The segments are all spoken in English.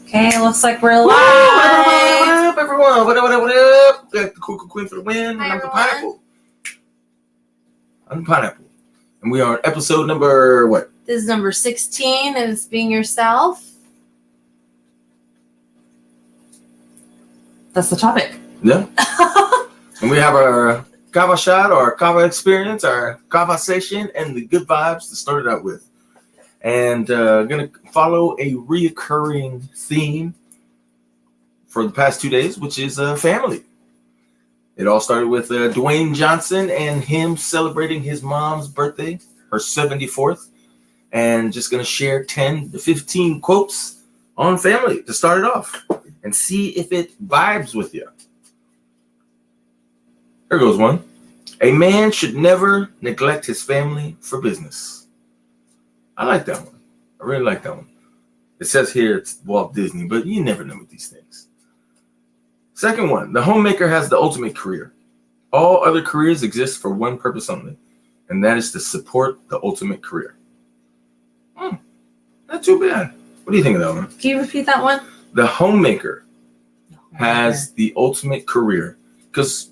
Okay, looks like we're live. What up, everyone? What up? Got the Cuckoo Queen for the win. Hi, I'm the everyone. Pineapple. I'm the Pineapple. And we are on episode number what? This is number 16, and it's being yourself. That's the topic. Yeah. And we have our Kava shot, our Kava experience, our Kava-sation, and the good vibes to start it out with. And going to follow a reoccurring theme for the past 2 days, which is family. It all started with Dwayne Johnson and him celebrating his mom's birthday, her 74th. And just going to share 10 to 15 quotes on family to start it off and see if it vibes with you. Here goes one. A man should never neglect his family for business. I like that one. I really like that one. It says here it's Walt Disney, but you never know with these things. Second one, the homemaker has the ultimate career. All other careers exist for one purpose only, and that is to support the ultimate career. Not too bad. What do you think of that one? Can you repeat that one? The homemaker has the ultimate career because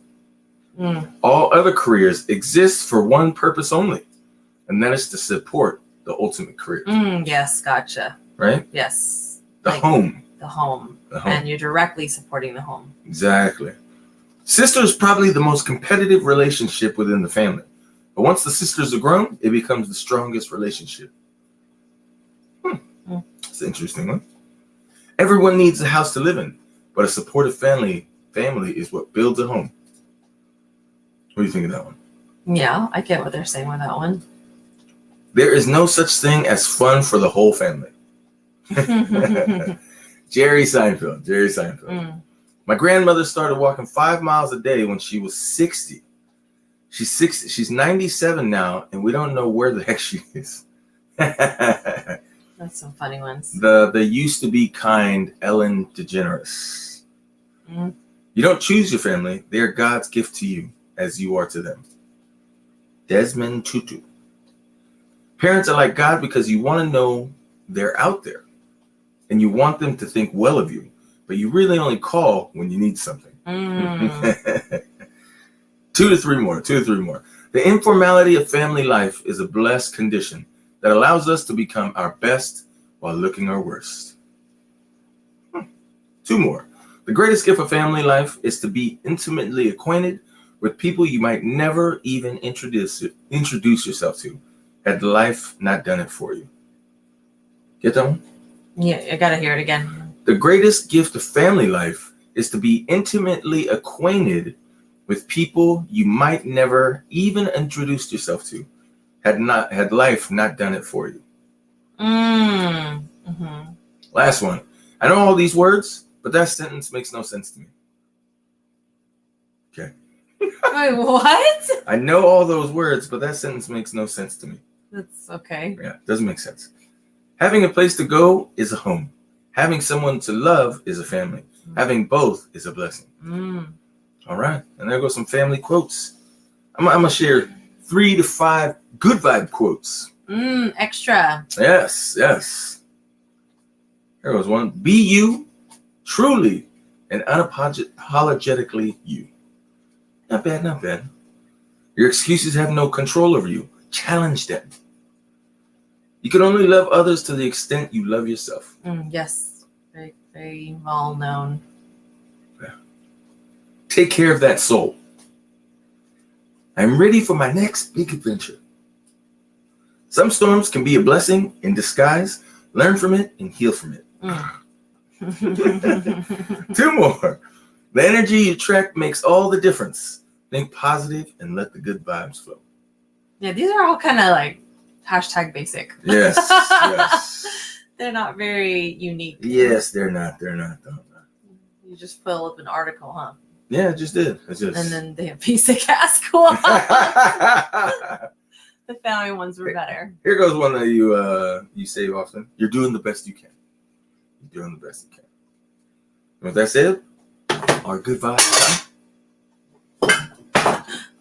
all other careers exist for one purpose only, and that is to support the ultimate career. Yes, gotcha. Right? Yes. The home. The home. The home. And you're directly supporting the home. Exactly. Sister is probably the most competitive relationship within the family. But once the sisters are grown, it becomes the strongest relationship. That's an interesting one. Everyone needs a house to live in, but a supportive family is what builds a home. What do you think of that one? Yeah, I get what they're saying with that one. There is no such thing as fun for the whole family. Jerry Seinfeld. My grandmother started walking 5 miles a day when she was 60. She's 97 now, and we don't know where the heck she is. That's some funny ones. The used to be kind Ellen DeGeneres. You don't choose your family. They are God's gift to you, as you are to them. Desmond Tutu. Parents are like God because you want to know they're out there, and you want them to think well of you, but you really only call when you need something. 2 to 3 more. The informality of family life is a blessed condition that allows us to become our best while looking our worst. 2 more. The greatest gift of family life is to be intimately acquainted with people you might never even introduce yourself to, had life not done it for you. Get that one? Yeah, I gotta hear it again. The greatest gift of family life is to be intimately acquainted with people you might never even introduce yourself to, had life not done it for you. Last one. I know all these words, but that sentence makes no sense to me. Okay. Wait, what? I know all those words, but that sentence makes no sense to me. That's okay. Yeah, doesn't make sense. Having a place to go is a home. Having someone to love is a family. Having both is a blessing. All right, and there goes some family quotes. I'm gonna share 3 to 5 good vibe quotes. Extra. Yes. Here goes one. Be you, truly, and unapologetically you. Not bad. Your excuses have no control over you. Challenge them. You can only love others to the extent you love yourself. Yes. Very, very well known. Yeah. Take care of that soul. I'm ready for my next big adventure. Some storms can be a blessing in disguise. Learn from it and heal from it. 2 more. The energy you attract makes all the difference. Think positive and let the good vibes flow. Yeah, these are all kind of like hashtag basic. Yes. They're not very unique. Yes, they're not. You just pull up an article, huh? Yeah, it just did. And then the basic ass one. The family ones were better. Here goes one that you say often. You're doing the best you can. With that said, our good vibes time.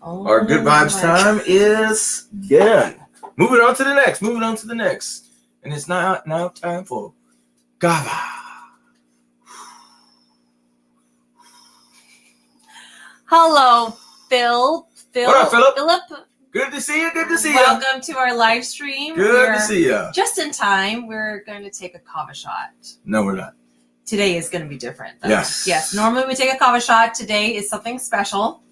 Our good vibes time is done. Moving on to the next. And it's now time for Kava. Hello, Phil. What up, Philip? Philip. Good to see you. Good to see you. Welcome to our live stream. Good to see you. Just in time, we're going to take a kava shot. No, we're not. Today is going to be different, though. Yes. Yes. Normally we take a kava shot. Today is something special.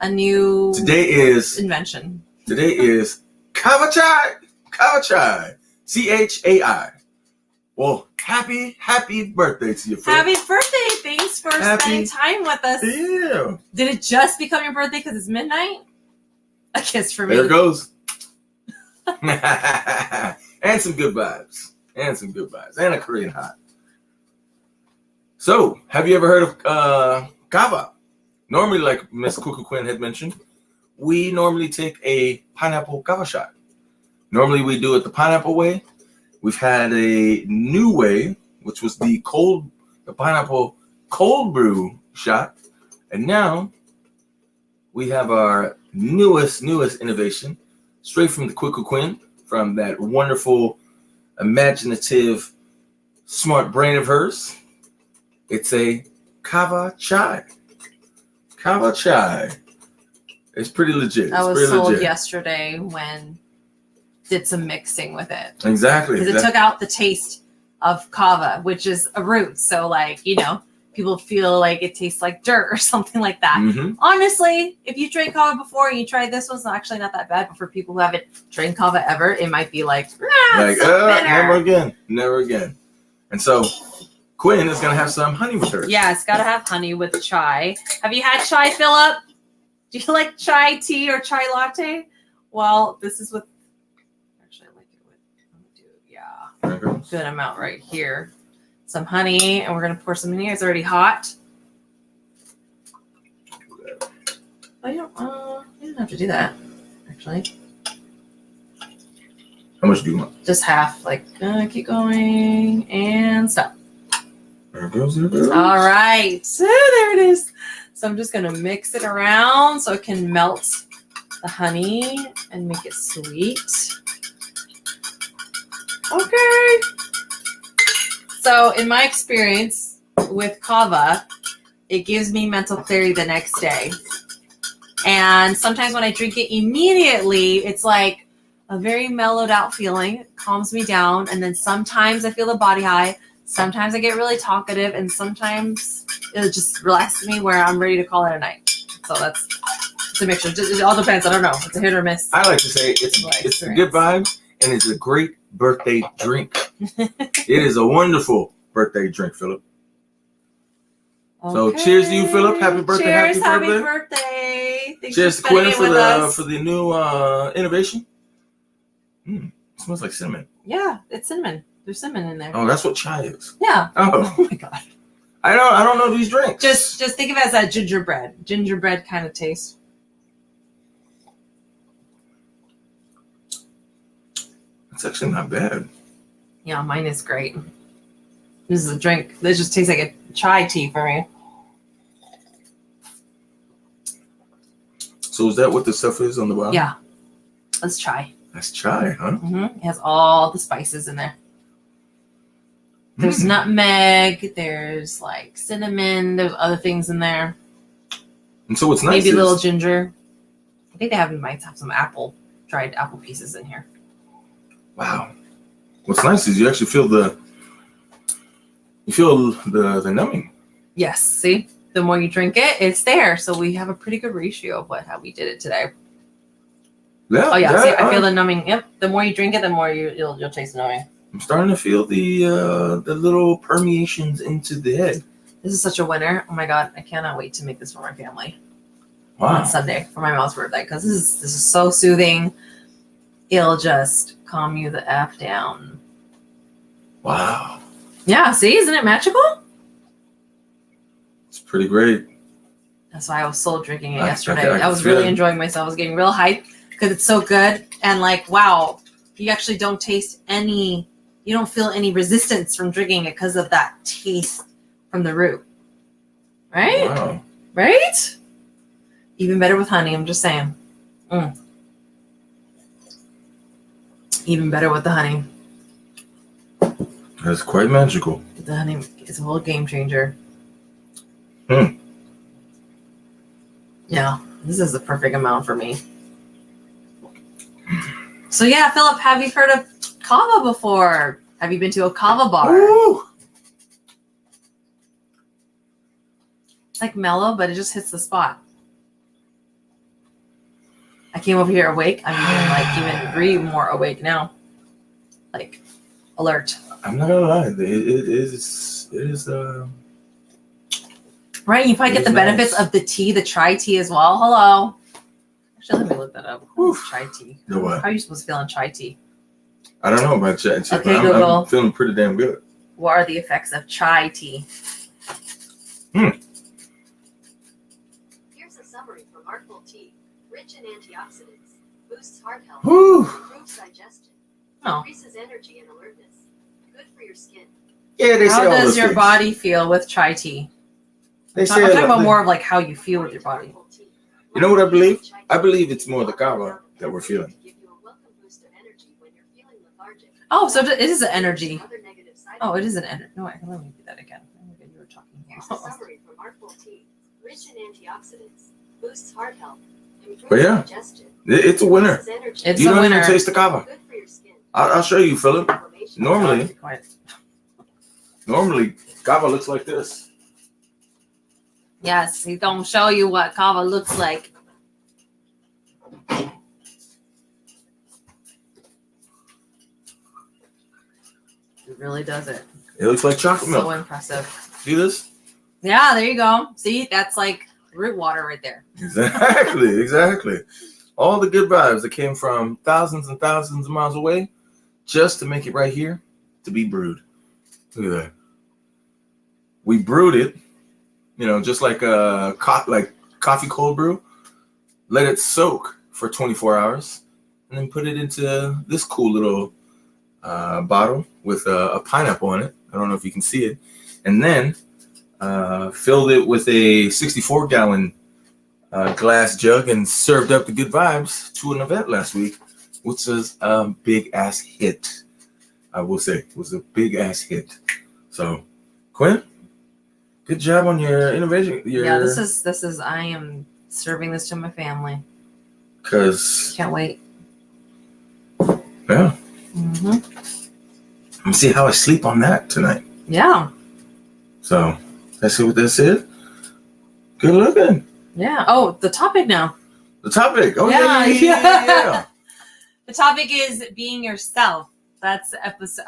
A new invention. Today is Kava Chai. Kava Chai. CHAI. Well, happy birthday to you, Philip. Happy birthday. Thanks for spending time with us. Yeah. Did it just become your birthday because it's midnight? A kiss for me. There it goes. And some good vibes. And a Korean hot. So, have you ever heard of kava? Normally, like Miss Cuckoo Quinn had mentioned, we normally take a pineapple kava shot. Normally, we do it the pineapple way. We've had a new way, which was the pineapple cold brew shot. And now we have our newest innovation, straight from the Cuckoo Quinn, from that wonderful, imaginative, smart brain of hers. It's a Kava Chai. Kava Chai. It's pretty legit. I was sold yesterday when did some mixing with it. Exactly. Because it took out the taste of kava, which is a root. So, people feel like it tastes like dirt or something like that. Mm-hmm. Honestly, if you drank kava before and you tried this one's actually not that bad. But for people who haven't drank kava ever, it might be never again. And so Quinn is going to have some honey with her. Yeah, it's got to have honey with chai. Have you had chai, Philip? Do you like chai tea or chai latte? Well, this is with... Actually, I like it with... I'm going to do, good amount right here. Some honey, and we're going to pour some in here. It's already hot. Oh, you don't have to do that, actually. How much do you want? Just half. Keep going, and stop. There it goes. All right. So there it is. So I'm just going to mix it around so it can melt the honey and make it sweet. Okay. So in my experience with kava, it gives me mental clarity the next day. And sometimes when I drink it immediately, it's like a very mellowed out feeling. It calms me down. And then sometimes I feel the body high. Sometimes I get really talkative, and sometimes it just relaxes me where I'm ready to call it a night. So it's a mixture. It all depends. I don't know. It's a hit or miss. I like to say it's a good vibe, and it's a great birthday drink. It is a wonderful birthday drink, Philip. Okay. So cheers to you, Philip. Happy birthday. Cheers, happy birthday. Thanks cheers to Quinn for the new innovation. It smells like cinnamon. Yeah, it's cinnamon. There's cinnamon in there. Oh, that's what chai is. Yeah. Oh my god. I don't know these drinks. Just think of it as that gingerbread kind of taste. It's actually not bad. Yeah, mine is great. This is a drink. This just tastes like a chai tea for me. So is that what the stuff is on the bottom? Yeah. That's chai. That's chai, huh? Mm-hmm. It has all the spices in there. There's nutmeg. There's cinnamon. There's other things in there. And so what's nice maybe a little ginger. I think they might have some dried apple pieces in here. Wow. What's nice is you actually feel the numbing. Yes. See, the more you drink it, it's there. So we have a pretty good ratio of how we did it today. Yeah. Oh yeah. See, I feel the numbing. Yep. The more you drink it, the more you'll taste the numbing. I'm starting to feel the little permeations into the head. This is such a winner. Oh my god, I cannot wait to make this for my family. Wow. On Sunday for my mom's birthday, because this is so soothing. It'll just calm you the F down. Wow. Yeah, see, isn't it magical? It's pretty great. That's why I was soul drinking it yesterday. I was really enjoying myself. I was getting real hyped because it's so good. And wow, you actually don't taste you don't feel any resistance from drinking it because of that taste from the root. Right? Wow. Right? Even better with honey, I'm just saying. Even better with the honey. That's quite magical. The honey is a whole game changer. Yeah, this is the perfect amount for me. So yeah, Philip, have you heard of kava before? Have you been to a kava bar? Woo! It's like mellow, but it just hits the spot. I came over here awake. I'm even more awake now. Like alert. I'm not gonna lie. It is. Right, you probably get the benefits of the tea, the chai tea as well. Hello. Actually, let me look that up. What's chai tea? The what? How are you supposed to feel on chai tea? I don't know about chai tea. Okay, but Google. I'm feeling pretty damn good. What are the effects of chai tea? Here's a summary from Artful Tea. Rich in antioxidants, boosts heart health, Woo! improves digestion, Oh. increases energy and alertness. Good for your skin. Yeah, they say How all does those your things. body feel with chai tea? They I'm say talking about they- more of like how you feel with your body. You know what I believe? I believe it's more the kava that we're feeling. Oh, so it is an energy. Oh, it is an energy. No, let me do that again. You were talking. Here's a summary from Artful Tea. Rich in antioxidants, boosts heart health, improves But yeah, digestion, it's a winner. increases energy, It's You a don't winner. even taste the kava. good for your skin. I'll show you, Philip. Inflammation. Normally, Quiet. kava looks like this. Yes, he's gonna show you what kava looks like. It really does it. It looks like chocolate So milk. impressive. See this? Yeah, there you go. See, that's like root water right there. Exactly. All the good vibes that came from thousands and thousands of miles away, just to make it right here to be brewed. Look at that. We brewed it, just like coffee cold brew. Let it soak for 24 hours, and then put it into this cool little bottle with a pineapple in it. I don't know if you can see it. And then filled it with a 64-gallon glass jug and served up the good vibes to an event last week, which was a big ass hit. I will say it was a big ass hit. So, Quinn, good job on your innovation. Yeah, this is. I am serving this to my family. Because Can't wait. yeah, Mm-hmm. let me see how I sleep on that tonight. Yeah. So let's see what this is. Good looking. Yeah. Oh, the topic now. The topic. Oh Yeah. yeah. The topic is being yourself. That's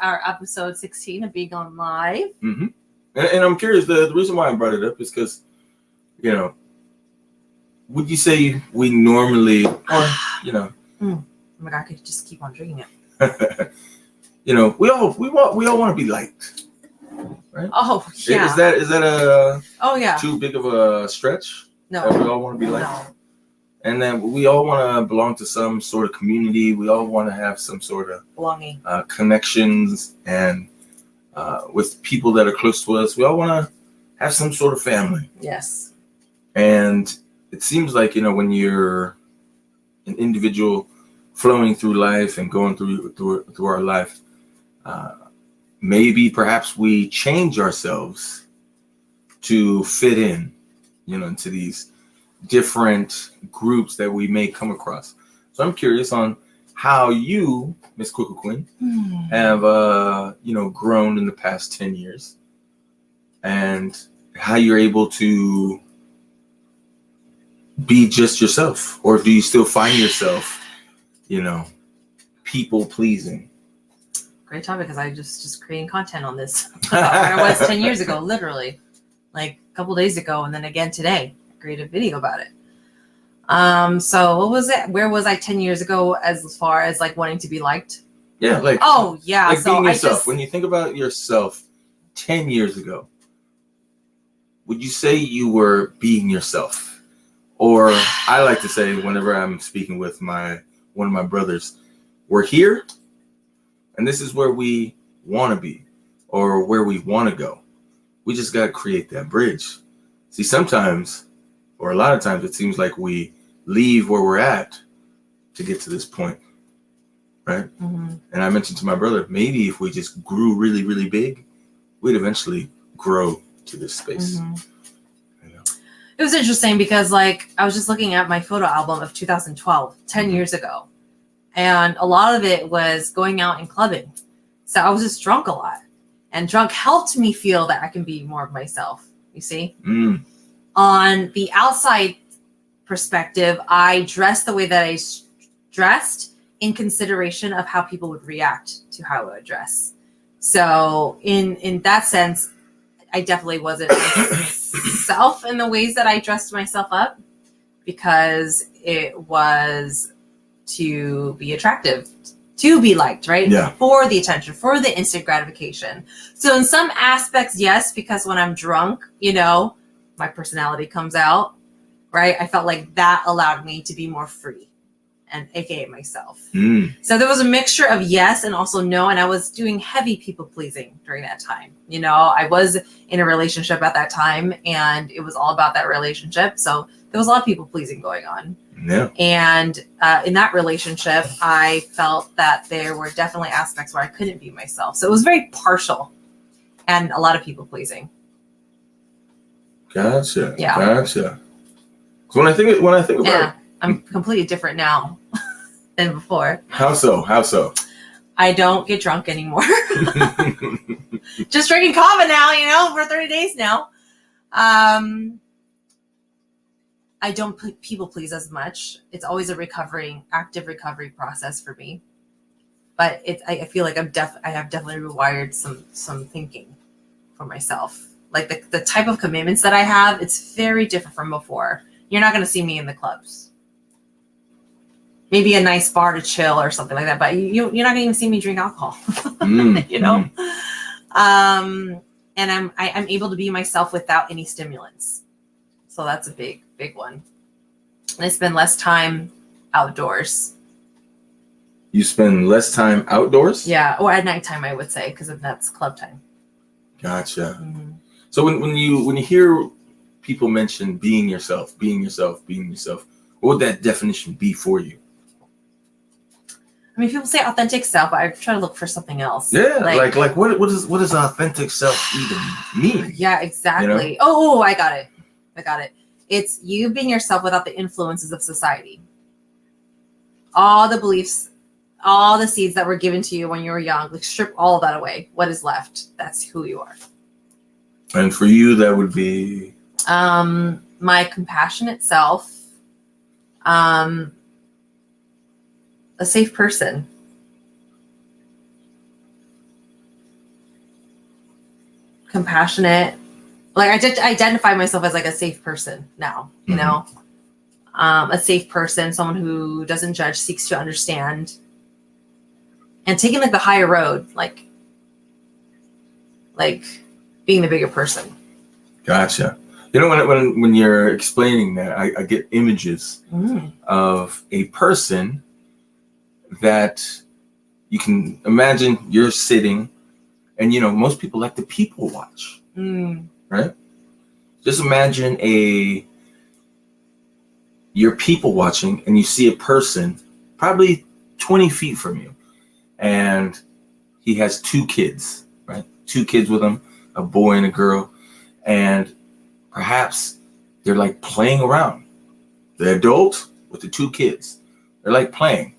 our episode 16 of Being on Live. Mm-hmm. And I'm curious. The reason why I brought it up is because, would you say we normally, or Oh my God, I could just keep on drinking it. we all want to be liked, right? Oh yeah. Is that a Oh yeah. too big of a stretch? That No. we all want to be liked, No. and then we all want to belong to some sort of community. We all want to have some sort of Belonging. connections and with people that are close to us. We all want to have some sort of family. Yes. And it seems like, when you're an individual flowing through life and going through our life, maybe perhaps we change ourselves to fit in, into these different groups that we may come across. So I'm curious on how you, Miss Cuckoo Queen, have grown in the past 10 years, and how you're able to be just yourself, or do you still find yourself, people pleasing? Great topic, because I just creating content on this. Where I was 10 years ago, literally, like a couple days ago, and then again today, I created a video about it. So what was it? Where was I 10 years ago as far as like wanting to be liked? Yeah, like Oh yeah, like so being yourself. I just, When you think about yourself 10 years ago, would you say you were being yourself? Or I like to say, whenever I'm speaking with one of my brothers, we're here, and this is where we want to be, or where we want to go. We just got to create that bridge. See, sometimes, or a lot of times, it seems like we leave where we're at to get to this point, right? Mm-hmm. And I mentioned to my brother, maybe if we just grew really, really big, we'd eventually grow to this space. Mm-hmm. It was interesting because, like, I was just looking at my photo album of 2012, 10 years ago. And a lot of it was going out and clubbing. So I was just drunk a lot. And drunk helped me feel that I can be more of myself, you see? Mm. On the outside perspective, I dressed the way that I dressed in consideration of how people would react to how I would dress. So in that sense, I definitely wasn't myself in the ways that I dressed myself up because it was to be attractive, to be liked, right? Yeah. For the attention, for the instant gratification. So in some aspects, yes, because when I'm drunk, you know, my personality comes out, right? I felt like that allowed me to be more free and aka myself. So there was a mixture of yes and also no, and I was doing heavy people pleasing during that time. You know, I was in a relationship at that time and it was all about that relationship. So there was a lot of people pleasing going on. Yeah. And in that relationship, I felt that there were definitely aspects where I couldn't be myself. So it was very partial and a lot of people pleasing. Gotcha. Yeah. Gotcha. So when I think about Yeah, I'm completely different now than before. How so? How so? I don't get drunk anymore. Just drinking kava now, you know, for 30 days now. I don't people please as much. It's always a active recovery process for me. But I feel like I have definitely rewired some thinking for myself. Like the type of commitments that I have, it's very different from before. You're not going to see me in the clubs. Maybe a nice bar to chill or something like that, but you're not going to even see me drink alcohol. You know. And I'm able to be myself without any stimulants. So that's a big one. And I spend less time outdoors. You spend less time outdoors? Yeah, or at nighttime, I would say, because that's club time. Gotcha. Mm-hmm. So when you hear people mention being yourself, what would that definition be for you? I mean, people say authentic self, but I try to look for something else. Yeah, like what does authentic self even mean? Yeah, exactly. You know? Oh, I got it. It's you being yourself without the influences of society. All the beliefs, all the seeds that were given to you when you were young, like strip all of that away. What is left? That's who you are. And for you, that would be my compassionate self, a safe person. Compassionate. Like I just identify myself as like a safe person now, you know, a safe person, someone who doesn't judge, seeks to understand, and taking like the higher road, like being the bigger person. Gotcha. You know, when you're explaining that, I get images of a person that you can imagine you're sitting, and you know, most people like to people watch, right? Just imagine you're people watching, and you see a person probably 20 feet from you, and he has two kids, right? Two kids with him, a boy and a girl, and perhaps they're like playing around. The adult with the two kids, they're like playing,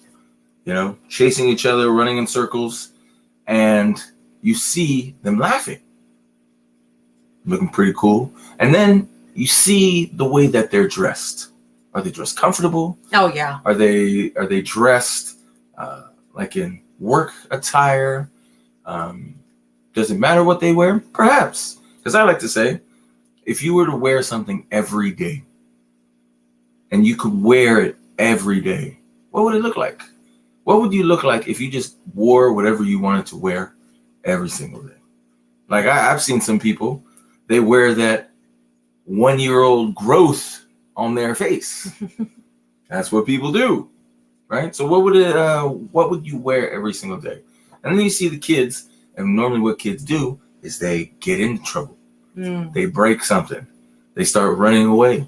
you know, chasing each other, running in circles, and you see them laughing, looking pretty cool. And then you see the way that they're dressed. Are they dressed comfortable? Oh yeah. Are they dressed like in work attire? Does it matter what they wear? Perhaps. Because I like to say, if you were to wear something every day and you could wear it every day, what would it look like? What would you look like if you just wore whatever you wanted to wear every single day? Like I've seen some people, they wear that 1-year-old growth on their face. That's what people do, right? So what would you wear every single day? And then you see the kids, and normally what kids do is they get into trouble. They break something. They start running away.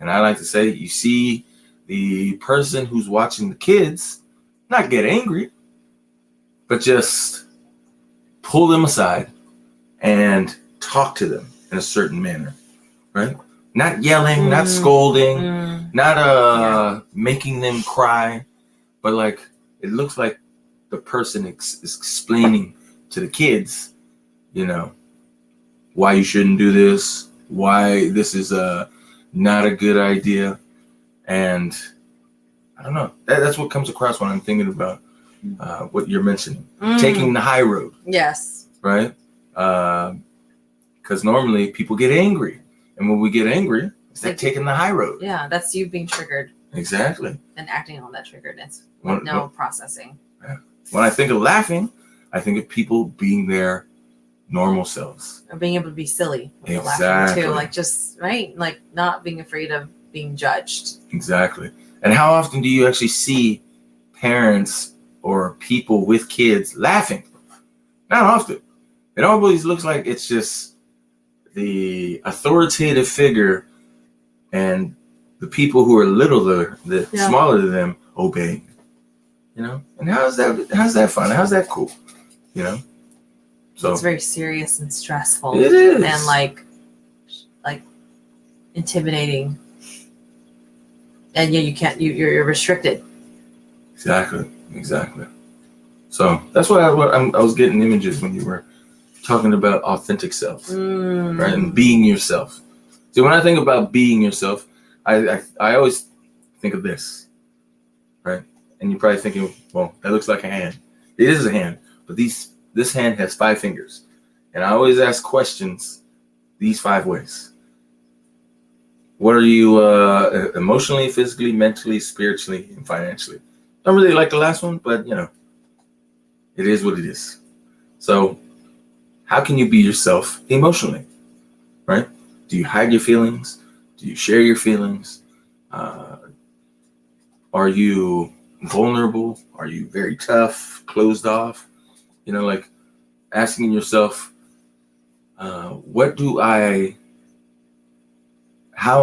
And I like to say, you see the person who's watching the kids not get angry, but just pull them aside and talk to them in a certain manner, right? Not yelling, not scolding, not making them cry, but like it looks like the person is explaining to the kids, you know, why you shouldn't do this, why this is not a good idea. And I don't know. That's what comes across when I'm thinking about what you're mentioning. Taking the high road. Yes. Right? Because normally people get angry. And when we get angry, it's like taking the high road. Yeah, that's you being triggered. Exactly. And acting on that triggeredness. No processing. Yeah. When I think of laughing, I think of people being their normal selves. Or being able to be silly with the Exactly. laughing too. Like just, right? Like not being afraid of being judged. Exactly. And how often do you actually see parents or people with kids laughing? Not often. It always looks like it's just the authoritative figure and the people who are littler, smaller than them, obeying. You know? And how's that fun? How's that cool? You know? So it's very serious and stressful. It is. And like intimidating. And yeah, you can't. You're restricted. Exactly. So that's what I was getting images when you were talking about authentic self, right? And being yourself. See, when I think about being yourself, I always think of this, right? And you're probably thinking, well, that looks like a hand. It is a hand, but this hand has 5 fingers, and I always ask questions these 5 ways. What are you emotionally, physically, mentally, spiritually, and financially? Don't really like the last one, but you know, it is what it is. So how can you be yourself emotionally, right? Do you hide your feelings? Do you share your feelings? Are you vulnerable? Are you very tough, closed off? You know, like asking yourself, how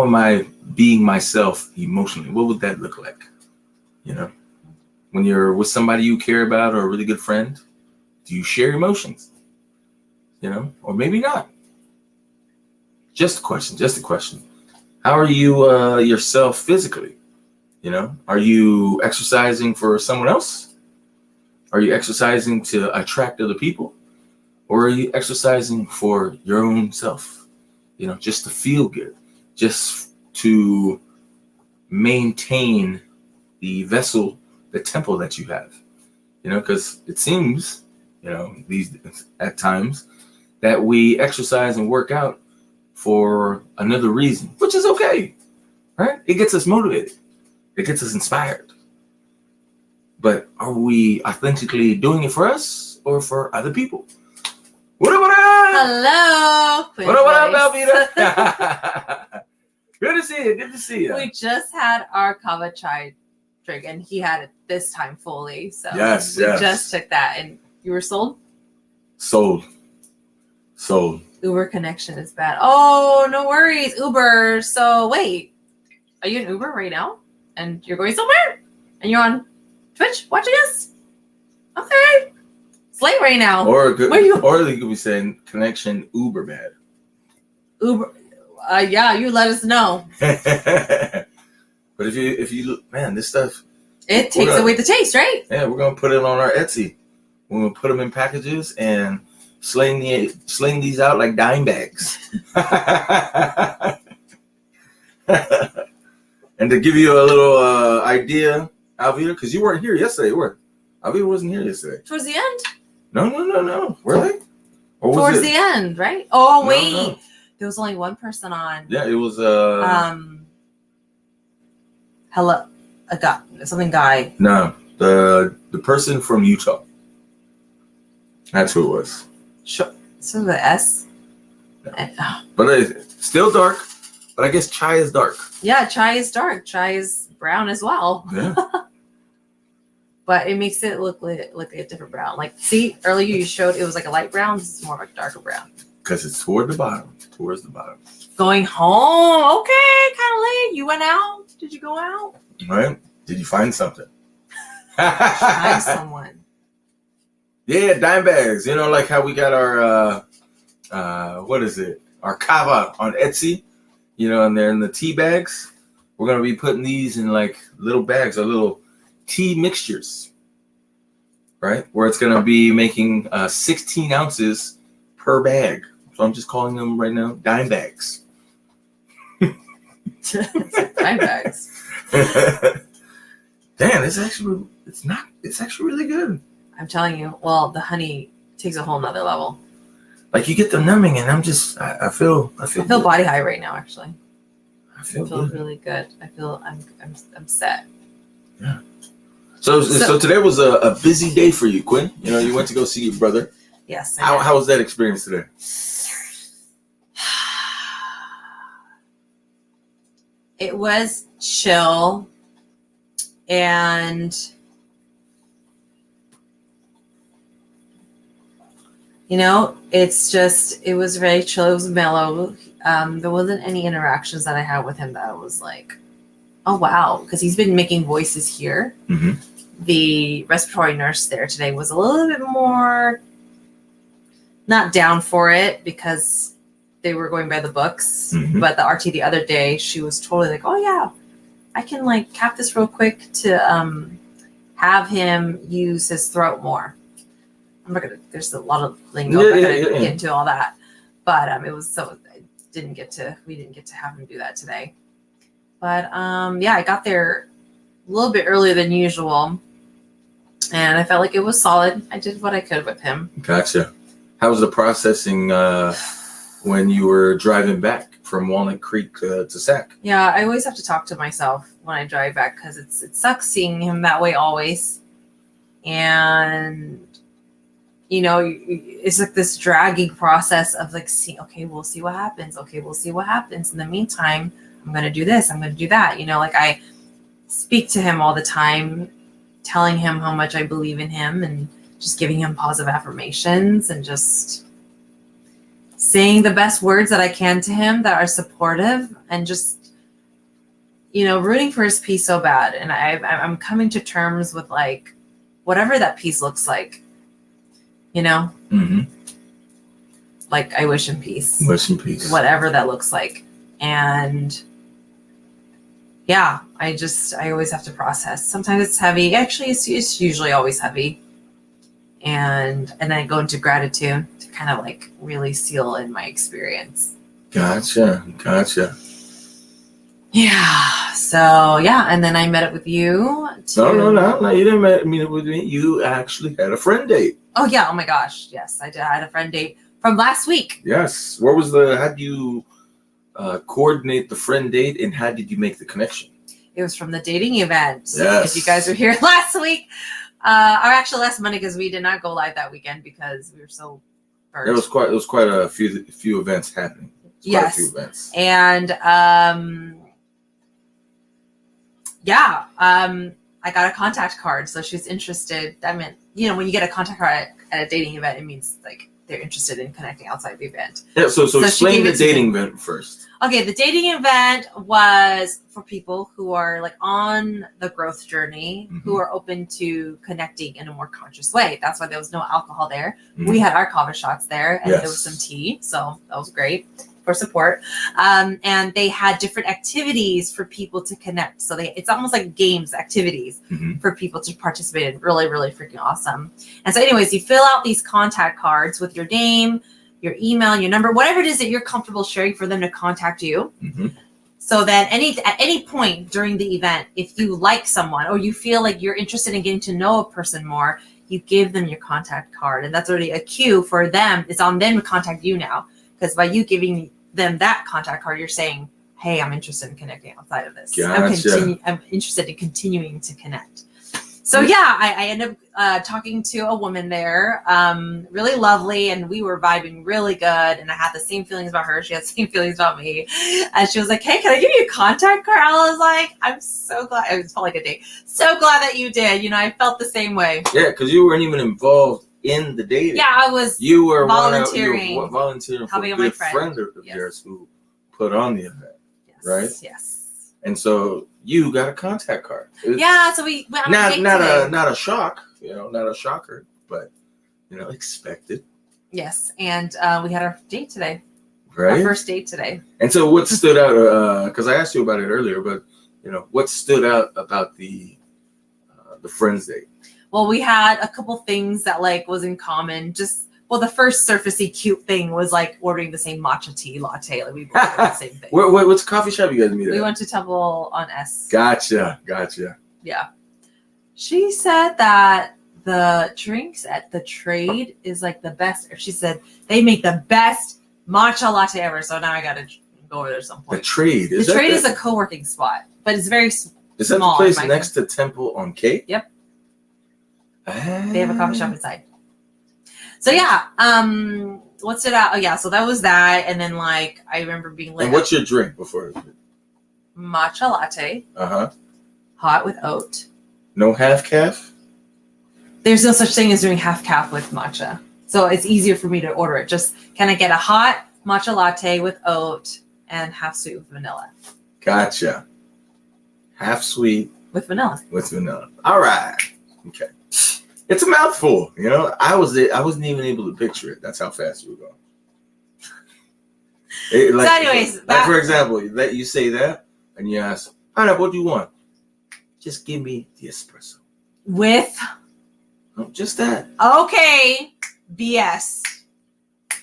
am I being myself emotionally? What would that look like? You know, when you're with somebody you care about or a really good friend, do you share emotions? You know, or maybe not. Just a question. How are you yourself physically? You know, are you exercising for someone else? Are you exercising to attract other people? Or are you exercising for your own self? You know, just to feel good, just to maintain the vessel, the temple that you have. You know, because it seems, you know, at times that we exercise and work out for another reason, which is okay, right? It gets us motivated. It gets us inspired. But are we authentically doing it for us or for other people? What up? Hello. What up, Velveeta? Good to see you. We just had our kava chai drink, and he had it this time fully. So yes. Just took that, and you were sold? Sold. Uber connection is bad. Oh, no worries, Uber. So wait, are you in Uber right now? And you're going somewhere? And you're on Twitch watching us? Okay. It's late right now. Or they could be saying connection uber bad. Uber. Yeah, you let us know. But if you man, this stuff. It takes away the taste, right? Yeah, we're gonna put it on our Etsy. We're gonna put them in packages and sling these out like dime bags. And to give you a little idea, Alvita, because you weren't here yesterday, were you? Alvita wasn't here yesterday. Towards the end? No. Were they? Or was Towards it? The end, right? Oh, No, wait. no. There was only one person on. Yeah, it was Hello, a guy, something guy. No, the person from Utah. That's who it was. Sure. So the S. Yeah. But it's still dark. But I guess chai is dark. Yeah, chai is dark. Chai is brown as well. Yeah. But it makes it look like a different brown. Like, see, earlier you showed it was like a light brown. This is more of a darker brown. Because it's towards the bottom. Going home. Okay, kind of late. You went out? Did you go out? Right? Did you find something? Find someone. Yeah, dime bags. You know, like how we got our, what is it? Our kava on Etsy. and they're in the tea bags. We're gonna be putting these in like little bags or little tea mixtures, right? Where it's gonna be making 16 ounces per bag. So I'm just calling them right now dime bags. Dime bags. Damn, it's actually really good. I'm telling you. Well, the honey takes a whole nother level. Like you get the numbing, and I feel good. body high right now. Actually, I feel good. Really good. I feel I'm set. Yeah. So today was a busy day for you, Quinn. You went to go see your brother. Yes. How was that experience today? It was chill, and it was very chill. It was mellow. There wasn't any interactions that I had with him that was like, oh wow, because he's been making voices here. Mm-hmm. The respiratory nurse there today was a little bit more not down for it because they were going by the books. Mm-hmm. But the RT the other day, she was totally like, oh yeah, I can like cap this real quick to have him use his throat more. I'm not gonna. There's a lot of lingo. I'm not gonna get into all that. But it was so we didn't get to have him do that today. But I got there a little bit earlier than usual, and I felt like it was solid. I did what I could with him. Gotcha. How was the processing when you were driving back from Walnut Creek to Sac? Yeah, I always have to talk to myself when I drive back because it sucks seeing him that way always, and it's like this dragging process of like, we'll see what happens. Okay, we'll see what happens. In the meantime, I'm going to do this. I'm going to do that. Like I speak to him all the time, telling him how much I believe in him and just giving him positive affirmations and just saying the best words that I can to him that are supportive and just, rooting for his peace so bad. And I'm coming to terms with like, whatever that peace looks like, Mm-hmm. like I wish him peace. Wish him peace. Whatever that looks like. And yeah, I always have to process. Sometimes it's heavy. Actually, it's usually always heavy. And then I go into gratitude to kind of like really seal in my experience. Gotcha. Yeah. So yeah, and then I met up with you. No. You didn't meet up with me. You actually had a friend date. Oh yeah. Oh my gosh. Yes, I did. I had a friend date from last week. Yes. How do you coordinate the friend date, and how did you make the connection? It was from the dating event. Yes. If you guys were here last week, or actually last Monday, because we did not go live that weekend because we were so burnt. There was quite a few events happening. Yes. Quite a few events. And I got a contact card, so she was interested. I mean, when you get a contact card at a dating event, it means like they're interested in connecting outside the event. Yeah, so explain the dating event first. Okay, the dating event was for people who are like on the growth journey, Mm-hmm. who are open to connecting in a more conscious way. That's why there was no alcohol there. Mm-hmm. We had our Kava shots there, and Yes. there was some tea, so that was great for support. And they had different activities for people to connect. So it's almost like games, activities Mm-hmm. for people to participate in. Really, really freaking awesome. And so anyways, you fill out these contact cards with your name, your email, your number, whatever it is that you're comfortable sharing for them to contact you. Mm-hmm. So that at any point during the event, if you like someone or you feel like you're interested in getting to know a person more, you give them your contact card. And that's already a cue for them. It's on them to contact you now. Because by you giving them that contact card, you're saying, hey, I'm interested in connecting outside of this. Gotcha. I'm interested in continuing to connect. So yeah, I ended up talking to a woman there, really lovely, and we were vibing really good. And I had the same feelings about her. She had the same feelings about me. And she was like, hey, can I give you a contact card? I was like, I'm so glad. It felt like a date. So glad that you did. I felt the same way. Yeah, because you weren't even involved in the dating. Yeah, I was. You were volunteering. You were volunteering for Helping a my good friend. friend of Yes. yours who put on the event. Yes, Right? Yes. And so you got a contact card. Yeah, so we went on a date today. not a shock, not a shocker, but expected. Yes, and we had our date today. Right. Our first date today. And so what stood out, because I asked you about it earlier, but, what stood out about the friends date? Well, we had a couple things that like was in common. The first surfacey cute thing was like ordering the same matcha tea latte. Like we both did the same thing. What's coffee shop you guys meet at? We went to Temple on S. Gotcha. Yeah. She said that the drinks at the Trade is like the best. She said they make the best matcha latte ever. So now I got to go over there at some point. The Trade. The Trade is a co-working spot, but it's very small. Is that the place next to Temple on K? Yep. They have a coffee shop inside. So yeah, what stood out? Oh yeah, so that was that, and then like I remember being like, and what's your drink before? Matcha latte. Uh-huh. Hot with oat. No half calf? There's no such thing as doing half calf with matcha, so it's easier for me to order it. Just can I get a hot matcha latte with oat and half sweet with vanilla? Gotcha. Half sweet with vanilla. With vanilla. All right. Okay. It's a mouthful, I wasn't even able to picture it. That's how fast you were going. So anyways, for example, that you say that and you ask, Pineapple, what do you want? Just give me the espresso. With? Just that. Okay. BS.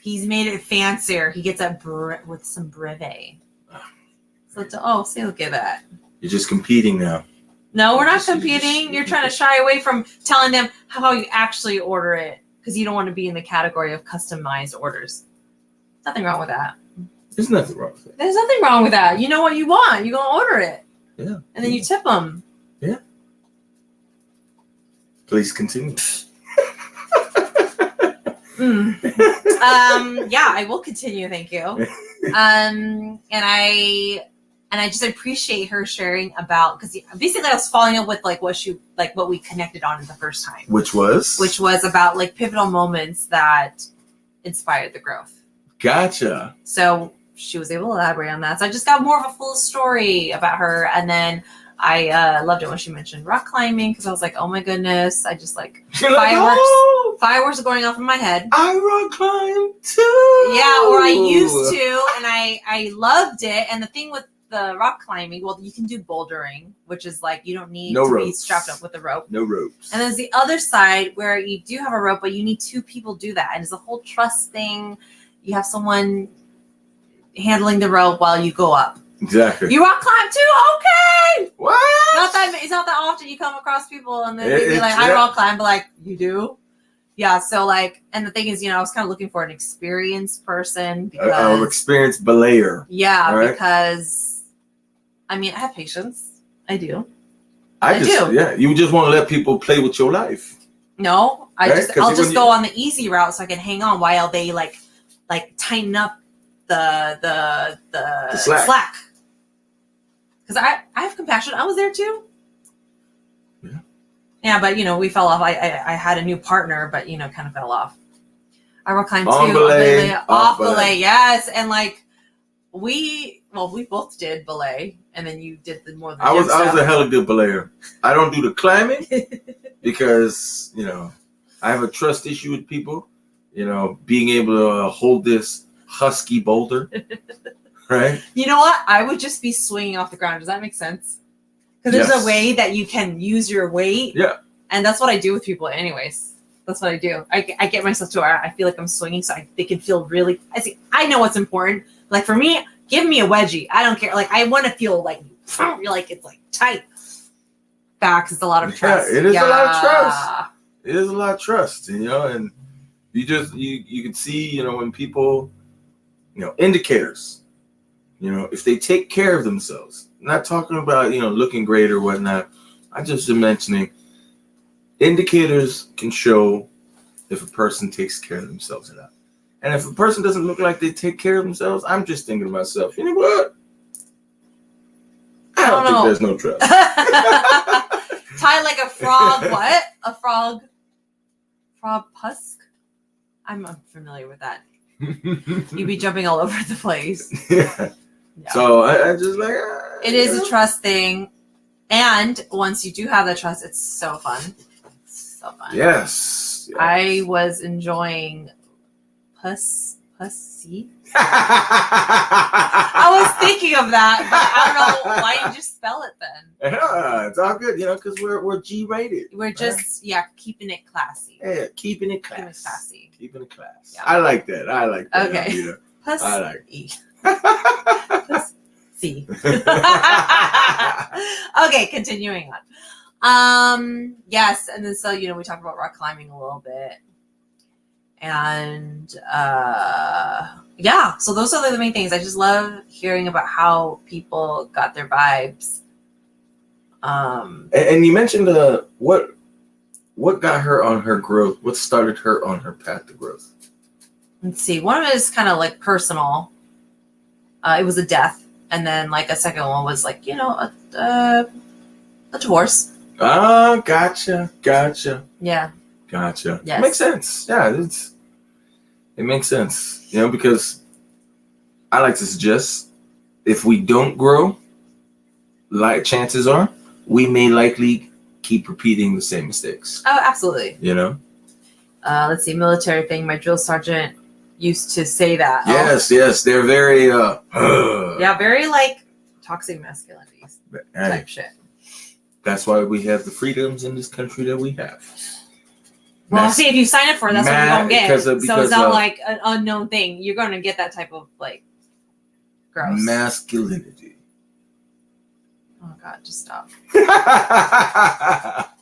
He's made it fancier. He gets it with some brevet. See, look at that. You're just competing now. No, we're not competing. You're trying to shy away from telling them how you actually order it because you don't want to be in the category of customized orders. Nothing wrong with that. There's nothing wrong with it. There's nothing wrong with that. You know what you want. You're going to order it. Yeah. And then you tip them. Yeah. Please continue. Yeah, I will continue. Thank you. And I just appreciate her sharing about, because basically I was following up with like what we connected on the first time. Which was about like pivotal moments that inspired the growth. Gotcha. So she was able to elaborate on that. So I just got more of a full story about her. And then I loved it when she mentioned rock climbing, because I was like, oh my goodness. I just like fireworks are going off in my head. I rock climb too. Yeah, or I used to, and I loved it. And the thing with the rock climbing, well, you can do bouldering, which is like you don't need to be strapped up with a rope. No ropes. And there's the other side where you do have a rope, but you need two people do that. And it's a whole trust thing. You have someone handling the rope while you go up. Exactly. You rock climb too? Okay. What? It's not that often you come across people and then they be like, I rock climb, but like, you do? Yeah, so like, and the thing is, I was kind of looking for an experienced person. Because, experienced belayer. Yeah, right? Because I have patience. I do. I do. Yeah, you just want to let people play with your life. No, I'll just go on the easy route so I can hang on while they like tighten up the slack. Because I have compassion. I was there too. Yeah. Yeah, but we fell off. I had a new partner, but kind of fell off. I rock climb too. Off belay. Yes, and like we both did belay, and then you did the more. I was a hella good belayer. I don't do the climbing because I have a trust issue with people. Being able to hold this husky boulder, right? You know what? I would just be swinging off the ground. Does that make sense? Because there's a way that you can use your weight. Yeah. And that's what I do with people anyways. That's what I do. I get myself to where I feel like I'm swinging so they can feel really... I know what's important. Like for me, give me a wedgie. I don't care. Like I want to feel like it's like tight. Facts. It's a lot of trust. Yeah, it is a lot of trust. It is a lot of trust, and you can see, when people, indicators, if they take care of themselves. Not talking about, looking great or whatnot. I just am mentioning indicators can show if a person takes care of themselves or not. And if a person doesn't look like they take care of themselves, I'm just thinking to myself, you know what? I don't think there's no trust. Tie like a frog, what? A frog pusk? I'm unfamiliar with that. You'd be jumping all over the place. Yeah. So I just like... it is a trust thing. And once you do have that trust, it's so fun. It's so fun. Yes. I was enjoying pusk plus C. I was thinking of that, but I don't know why you just spell it then. Yeah, it's all good, because we're G-rated. We're just keeping it classy. Yeah, keeping it Keeping it class. classy. Keeping it class. Yeah. I like that. Okay. Alvita. Plus I like E. Plus C. Okay, continuing on. Yes, and then so we talked about rock climbing a little bit. And so those are the main things. I just love hearing about how people got their vibes. And you mentioned what got her on her growth? What started her on her path to growth? Let's see. One of it is kind of like personal. It was a death, and then like a second one was like a divorce. Oh, gotcha. Yeah. Gotcha. Yes. It makes sense. Yeah, it makes sense. Because I like to suggest if we don't grow, like chances are we may likely keep repeating the same mistakes. Oh, absolutely. Let's see, military thing. My drill sergeant used to say that. Yes, they're very very like toxic masculinity type shit. That's why we have the freedoms in this country that we have. Well, see, if you sign up for it, that's what you're going to get. Because so it's not like an unknown thing. You're going to get that type of, gross. Masculinity. Oh, God, just stop.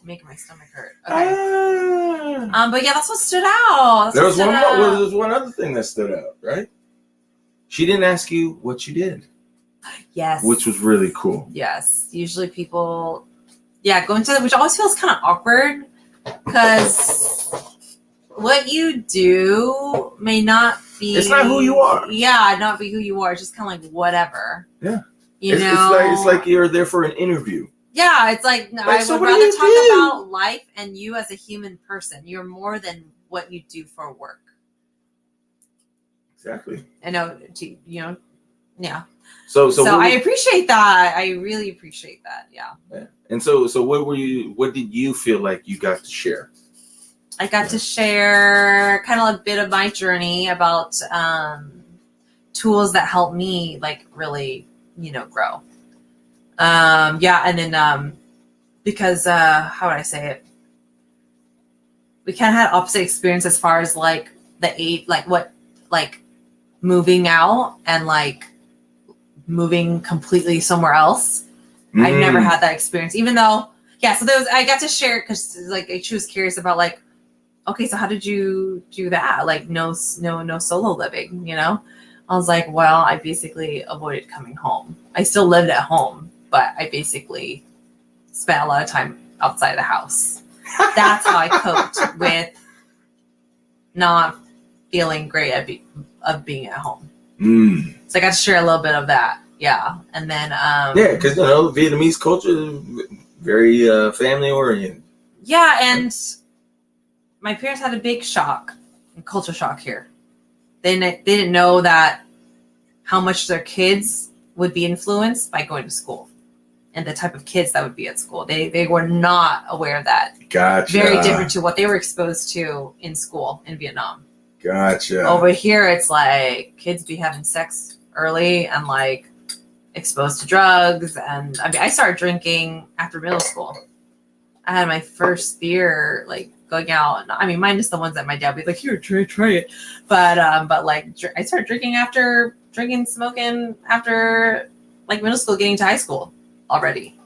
Making my stomach hurt. Okay. But yeah, that's what stood out. There was one other thing that stood out, right? She didn't ask you what you did. Yes. Which was really cool. Yes. Usually people, go into that, which always feels kind of awkward. Because what you do may not be... It's not who you are. Yeah, not be who you are. It's just kind of like whatever. Yeah. It's like you're there for an interview. Yeah, it's like I would rather talk about life and you as a human person. You're more than what you do for work. Exactly. I know, yeah. So I appreciate that. I really appreciate that. Yeah. And so what did you feel like you got to share? I got to share kind of a bit of my journey about tools that help me really, grow. And then because how would I say it? We kind of had opposite experience as far as moving out and moving completely somewhere else. I've never had that experience, even though, so I got to share it because she was curious about okay, so how did you do that? No solo living, I was like, well, I basically avoided coming home. I still lived at home, but I basically spent a lot of time outside the house. That's how I coped with not feeling great of being at home. So I got to share a little bit of that. Yeah. And then because Vietnamese culture is very family oriented. Yeah, and my parents had a big culture shock here. They didn't know that how much their kids would be influenced by going to school and the type of kids that would be at school. They were not aware of that. Gotcha. Very different to what they were exposed to in school in Vietnam. Gotcha. Over here, it's kids be having sex early and exposed to drugs. And I started drinking after middle school. I had my first beer, going out. Minus the ones that my dad would be here, try it. But I started drinking smoking after middle school, getting to high school already.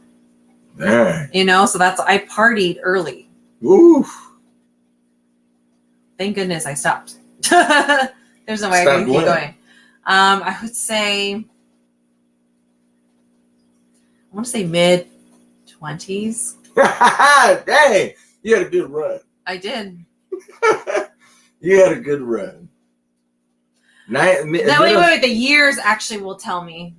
Dang. So I partied early. Oof. Thank goodness I stopped. There's no way I can keep going. I would say, I want to say mid-20s. Dang, you had a good run. I did. You had a good run. Wait. The years actually will tell me.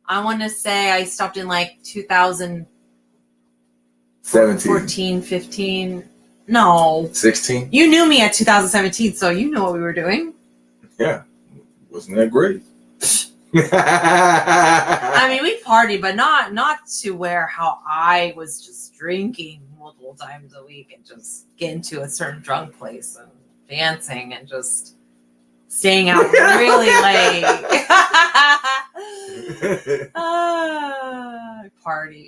I want to say I stopped in 2014, 15. No. 16. You knew me at 2017, so you know what we were doing. Yeah. Wasn't that great? We partied, but not to where how I was just drinking multiple times a week and just getting to a certain drunk place and dancing and just staying out really late. Party.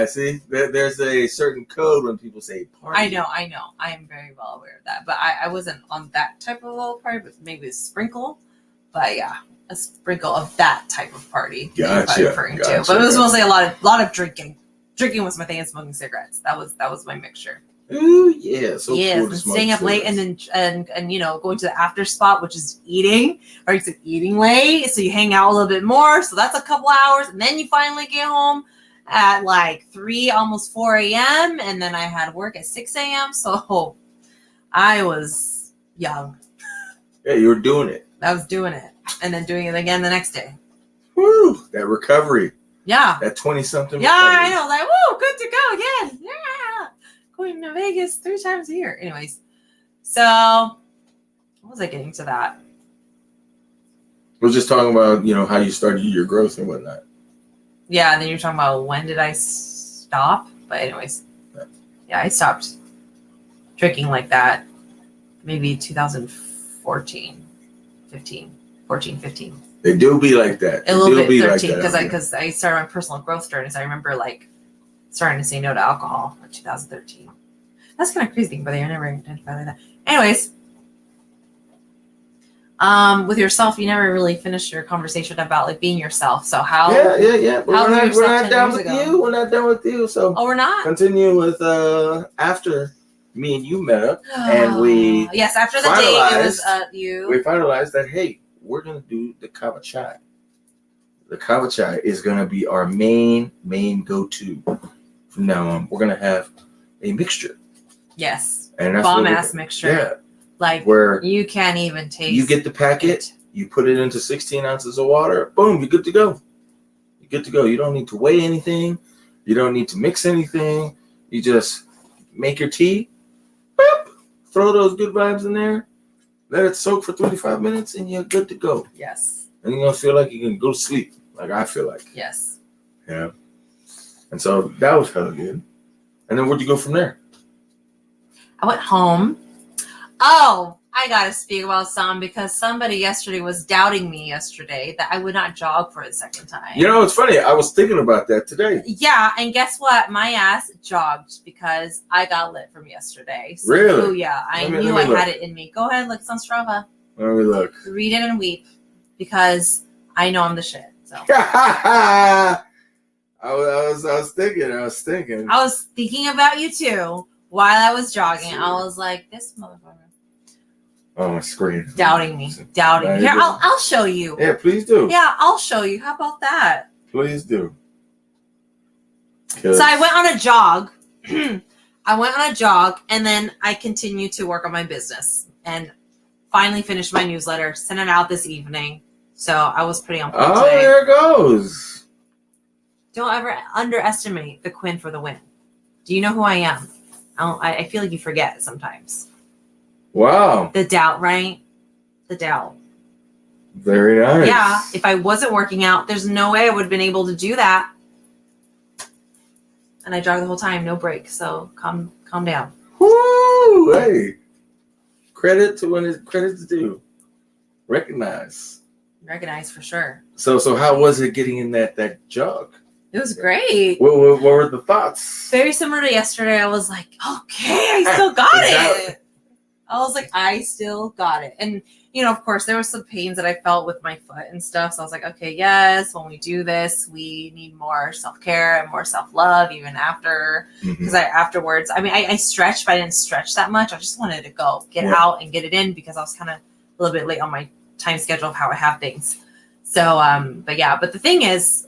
See, there's a certain code when people say party. I know. I am very well aware of that. But I wasn't on that type of little party, but maybe a sprinkle. But yeah, a sprinkle of that type of party. Gotcha. Referring to. But it was mostly a lot of drinking. Drinking was my thing, and smoking cigarettes. That was my mixture. Ooh, yeah. So yes, cool to and smoke staying up late, cigarettes. and then going to the after spot, which is eating, or it's eating late, so you hang out a little bit more. So that's a couple hours, and then you finally get home at like 3, almost 4 a.m. And then I had work at 6 a.m. So I was young. Yeah, you were doing it. I was doing it, and then doing it again the next day. Woo! That recovery. Yeah. That 20-something. Yeah, recovery. I know. Like, woo, good to go again. Yeah. Going to Vegas 3 times a year. Anyways, so what was I getting to that? We're just talking about, how you started your growth and whatnot. Yeah, and then you're talking about when did I stop? But anyways, yeah, I stopped drinking like that maybe 2014, 15. They do be like that. A little bit be 13 like that, because I started my personal growth journey. So I remember like starting to say no to alcohol in 2013. That's kind of crazy, but I never identified like that. Anyways, with yourself, you never really finished your conversation about like being yourself. So how? Yeah. But How we're not done with you. We're not done with you. So we're not. continue with after me and you met up, and we yes, after the date, it was you. We finalized that hey, we're gonna do the kava chai. The kava chai is gonna be our main go-to from now on. We're gonna have a mixture. Yes, and that's bomb ass mixture. Yeah, like where you can't even taste. You get the packet, you put it into 16 ounces of water. Boom, you're good to go. You're good to go. You don't need to weigh anything. You don't need to mix anything. You just make your tea. Boop, throw those good vibes in there. Let it soak for 35 minutes, and you're good to go. Yes. And you're gonna feel like you can go to sleep, like I feel like. Yes. Yeah. And so that was hella good. And then where'd you go from there? I went home. Oh, I gotta speak about some because somebody yesterday was doubting me yesterday that I would not jog for the second time. It's funny. I was thinking about that today. Yeah, and guess what? My ass jogged because I got lit from yesterday. So, really? Oh yeah, I knew I had it in me. Go ahead, look, it's on Strava. Let me look. Read it and weep because I know I'm the shit. So I was thinking. I was thinking about you too while I was jogging. I was like, this motherfucker. Oh, my screen. Doubting me. Here, I'll show you. Yeah, please do. Yeah, I'll show you. How about that? Please do. So I went on a jog. And then I continued to work on my business and finally finished my newsletter, sent it out this evening. So I was pretty on point today. There it goes. Don't ever underestimate the Quinn for the win. Do you know who I am? I feel like you forget sometimes. Wow. The doubt, right? The doubt. Very nice. Yeah. If I wasn't working out, there's no way I would have been able to do that. And I jogged the whole time, no break. So calm down. Woo! Hey. Credit to when it's credit's due. Recognize For sure. So how was it getting in that jog? It was great. What were the thoughts? Very similar to yesterday. I was like, okay, I still got it. I was like, I still got it. And, of course, there were some pains that I felt with my foot and stuff. So I was like, okay, yes, when we do this, we need more self-care and more self-love even after. Because afterwards, I stretched, but I didn't stretch that much. I just wanted to get out and get it in because I was kind of a little bit late on my time schedule of how I have things. So, but the thing is,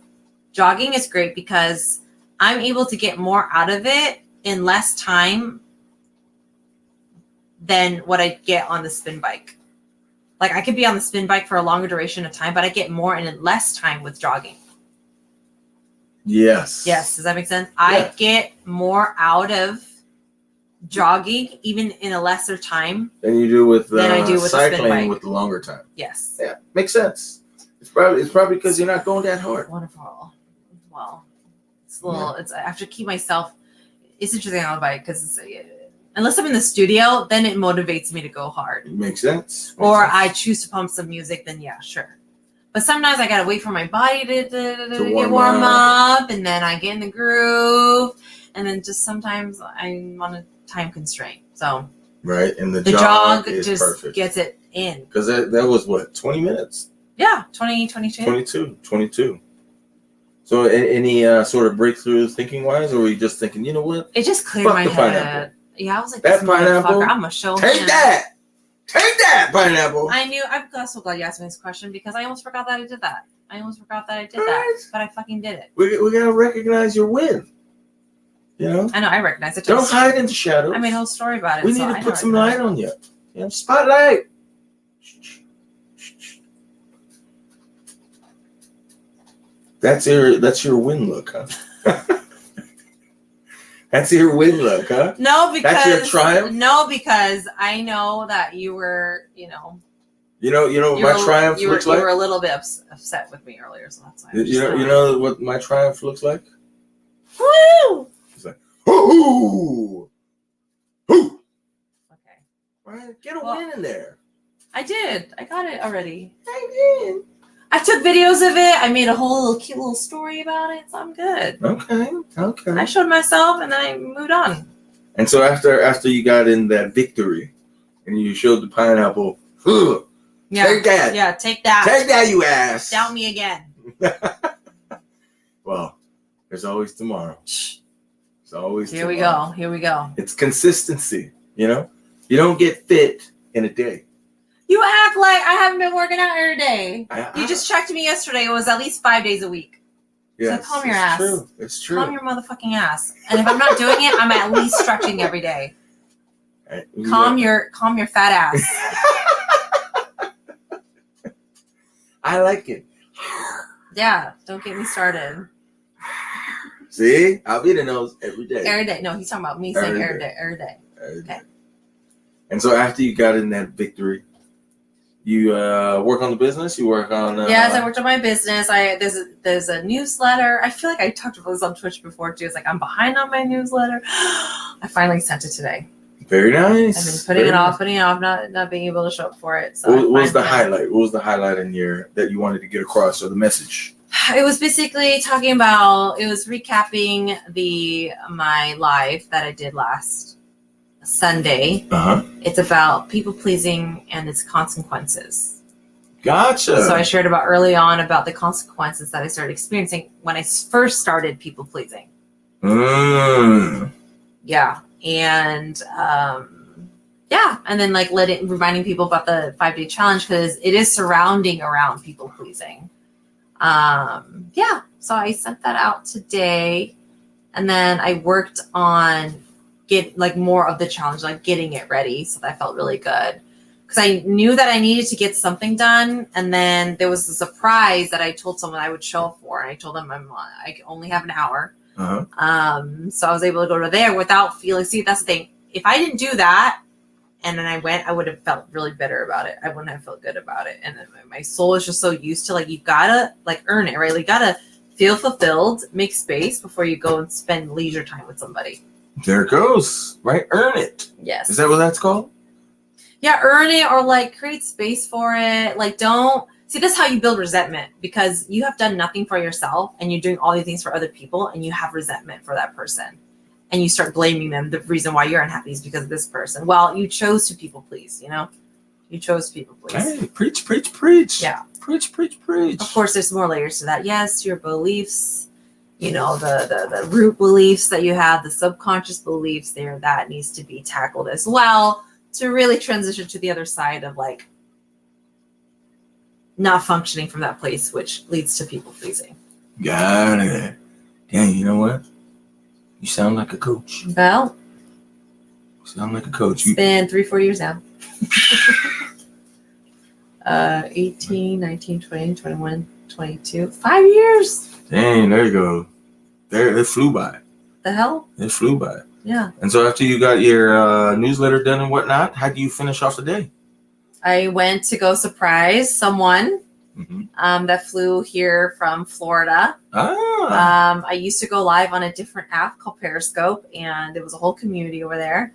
jogging is great because I'm able to get more out of it in less time than what I get on the spin bike. Like I could be on the spin bike for a longer duration of time, but I get more in less time with jogging. Yes. Yes. Does that make sense? Yeah. I get more out of jogging even in a lesser time than you do with cycling with the longer time. Yes. Yeah. Makes sense. It's probably because you're not going that hard. Wonderful. Well, it's a little, I have to keep myself. It's interesting on the bike because Unless I'm in the studio, then it motivates me to go hard. Makes sense. Or I choose to pump some music, then yeah, sure. But sometimes I gotta wait for my body to get warm up, and then I get in the groove, and then just sometimes I'm on a time constraint. So right, and the jog just perfect. Gets it in. Because that was what, 20 minutes? Yeah, 22. 22. So any sort of breakthrough thinking wise, or were you just thinking, you know what? It just cleared my head. Pineapple. Yeah, I was like, that pineapple. I'm gonna show Take him. Take that, pineapple. I'm so glad you asked me this question because I almost forgot that I did that. But I fucking did it. We gotta recognize your win. You know? I know, I recognize it. Don't hide in the shadows. I made a whole story about it. We need to put some light on you. Spotlight. That's your win look, huh? That's your win look, huh? No, because that's your triumph. No, because I know that you were, You know what my triumph looks like. You were a little bit upset with me earlier, so that's why. You know what my triumph looks like. Woo! It's like woo, woo. Okay. Right, get a win in there. I did. I got it already. I did. I took videos of it. I made a whole cute little story about it, so I'm good. Okay. I showed myself, and then I moved on. And so after you got in that victory, and you showed the pineapple, yeah, take that. Yeah, take that. Take that, you ass. Doubt me again. Well, there's always tomorrow. There's always Here tomorrow. we go. It's consistency, You don't get fit in a day. You act like I haven't been working out every day. You just checked me yesterday. It was at least 5 days a week. Yeah, so calm your ass. True. It's true. Calm your motherfucking ass. And if I'm not doing it, I'm at least stretching every day. Right. Calm your fat ass. I like it. Yeah, don't get me started. See, I'll be the nose every day. Every day. No, he's talking about me saying every day. Okay. And so after you got in that victory, you work on the business. You work on. Yes, I worked on my business. There's a newsletter. I feel like I talked about this on Twitch before too. It's like I'm behind on my newsletter. I finally sent it today. Very nice. I've been putting it off, not being able to show up for it. So what was the highlight? What was the highlight in that you wanted to get across, or the message? It was basically talking about. It was recapping my live that I did last Sunday. It's about people pleasing and its consequences. Gotcha. So I shared about early on about the consequences that I started experiencing when I first started people pleasing. Yeah. And and then reminding people about the 5-day challenge because it is surrounding around people pleasing. So I sent that out today, and then I worked on more of the challenge, getting it ready. So that felt really good because I knew that I needed to get something done. And then there was a surprise that I told someone I would show up for. And I told them I only have an hour. So I was able to go to there without feeling, see, that's the thing. If I didn't do that and then I went, I would have felt really bitter about it. I wouldn't have felt good about it. And then my soul is just so used to you gotta earn it, right? You gotta feel fulfilled, make space before you go and spend leisure time with somebody. There it goes, right? Earn it. Yes. Is that what that's called? Yeah, earn it or create space for it. Don't see, this is how you build resentment because you have done nothing for yourself and you're doing all these things for other people and you have resentment for that person. And you start blaming them. The reason why you're unhappy is because of this person. Well, you chose to people please, You chose to people please. Hey, preach, preach, preach. Yeah. Preach, preach, preach. Of course, there's more layers to that. Yes, your beliefs. The root beliefs that you have, the subconscious beliefs there, that needs to be tackled as well to really transition to the other side of not functioning from that place, which leads to people pleasing. Got it. Dang, you know what? You sound like a coach. Well, you sound like a coach. It's been 3-4 years now. 18, 19, 20, 21, 22. 5 years. Dang, there you go. It flew by. The hell? It flew by. Yeah. And so after you got your newsletter done and whatnot, how do you finish off the day? I went to go surprise someone that flew here from Florida. I used to go live on a different app called Periscope, and there was a whole community over there.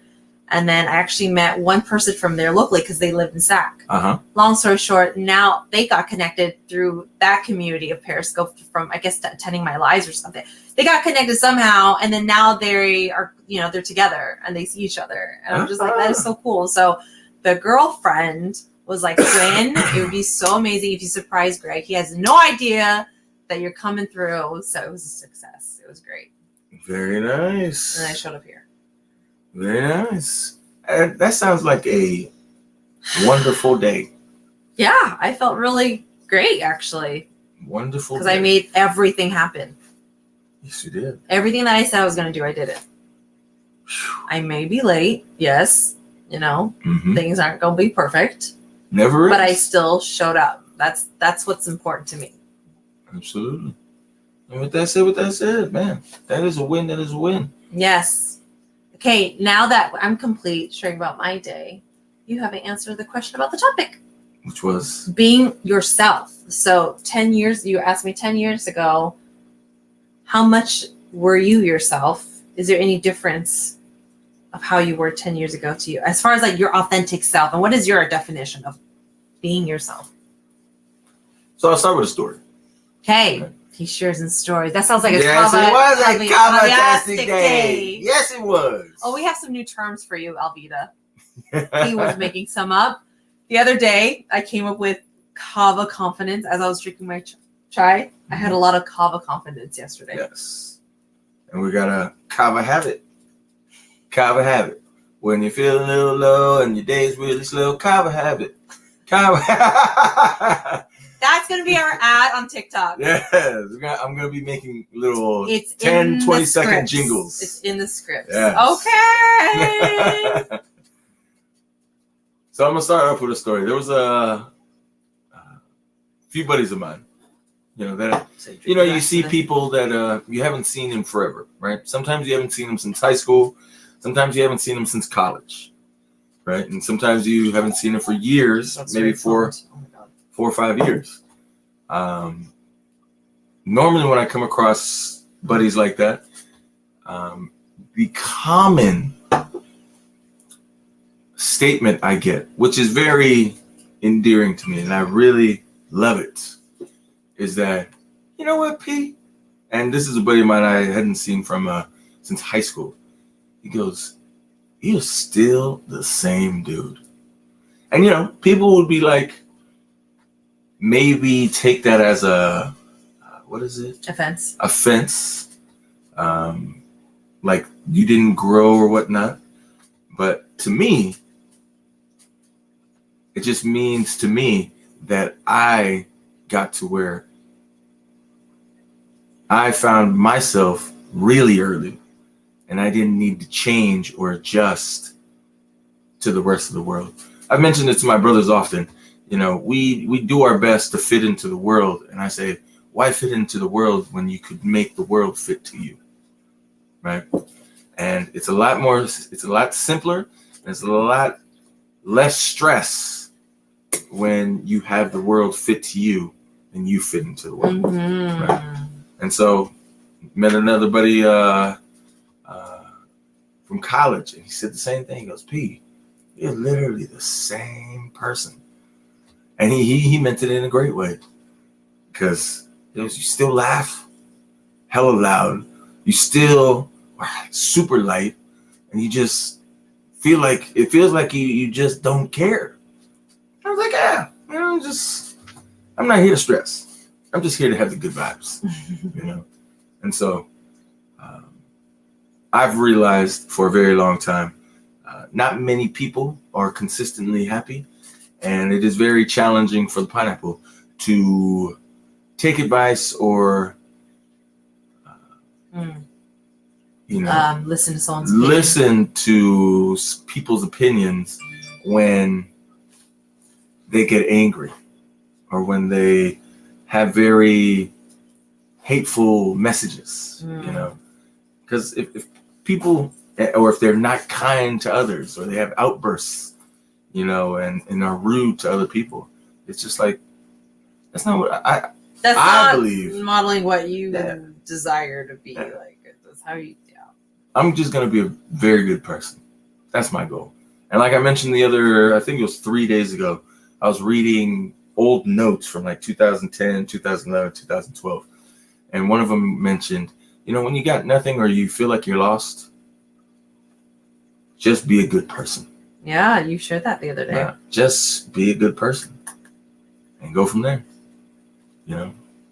And then I actually met one person from there locally because they lived in Sac. Uh-huh. Long story short, now they got connected through that community of Periscope from, I guess, attending my lives or something. They got connected somehow, and then now they are, they're together and they see each other. And I'm just like, that is so cool. So the girlfriend was like, Quinn, it would be so amazing if you surprised Greg. He has no idea that you're coming through. So it was a success. It was great. Very nice. And I showed up here. Very nice. That sounds like a wonderful day. Yeah, I felt really great, actually. Wonderful. Because I made everything happen. Yes, you did. Everything that I said I was going to do, I did it. I may be late. Yes. Things aren't going to be perfect. Never is. But I still showed up. That's what's important to me. Absolutely. And with that said, man, that is a win. That is a win. Yes. Okay, now that I'm complete sharing about my day, you haven't answered the question about the topic. Which was? Being yourself. So 10 years, you asked me 10 years ago, how much were you yourself? Is there any difference of how you were 10 years ago to you? As far as like your authentic self, and what is your definition of being yourself? So I'll start with a story. Okay. He shares in stories. That sounds like a yes, it was a Kava-tastic day. Yes, it was. Oh, we have some new terms for you, Alvita. He was making some up. The other day, I came up with Kava confidence as I was drinking my chai. I had a lot of Kava confidence yesterday. Yes. And we got a Kava habit. Kava habit. When you're feeling a little low and your day's really slow, Kava habit. Kava. That's going to be our ad on TikTok. Yes. I'm going to be making little 10, 20-second jingles. It's in the script. Yes. Okay. So I'm going to start off with a story. There was a few buddies of mine, that, you see people that you haven't seen in forever, right? Sometimes you haven't seen them since high school. Sometimes you haven't seen them since college, right? And sometimes you haven't seen them for years, maybe 4 or 5 years. Normally when I come across buddies like that, the common statement I get, which is very endearing to me, and I really love it, is that, you know what, P? And this is a buddy of mine I hadn't seen from since high school. He goes, "You're still the same dude." And people would be like, maybe take that as a Offense. Like you didn't grow or whatnot. But to me, it just means to me that I got to where I found myself really early, and I didn't need to change or adjust to the rest of the world. I've mentioned it to my brothers often. We do our best to fit into the world. And I say, why fit into the world when you could make the world fit to you? Right? And it's a lot simpler. And it's a lot less stress when you have the world fit to you and you fit into the world. Mm-hmm. Right? And so met another buddy from college, and he said the same thing. He goes, "P, you're literally the same person." And he meant it in a great way, because you still laugh hella loud, you still are super light, and you just feels like you just don't care. I was like, yeah, I'm not here to stress. I'm just here to have the good vibes, And so I've realized for a very long time, not many people are consistently happy. And it is very challenging for the pineapple to take advice or, listen to someone's listen to people's opinions when they get angry or when they have very hateful messages, because if people, or if they're not kind to others, or they have outbursts, and are rude to other people, it's just like, that's not what I believe. Modeling what you desire to be. Like, that's how you, I'm just going to be a very good person. That's my goal. And like I mentioned I think it was 3 days ago, I was reading old notes from like 2010, 2011, 2012. And one of them mentioned, when you got nothing or you feel like you're lost, just be a good person. Yeah, you shared that the other day. Just be a good person and go from there.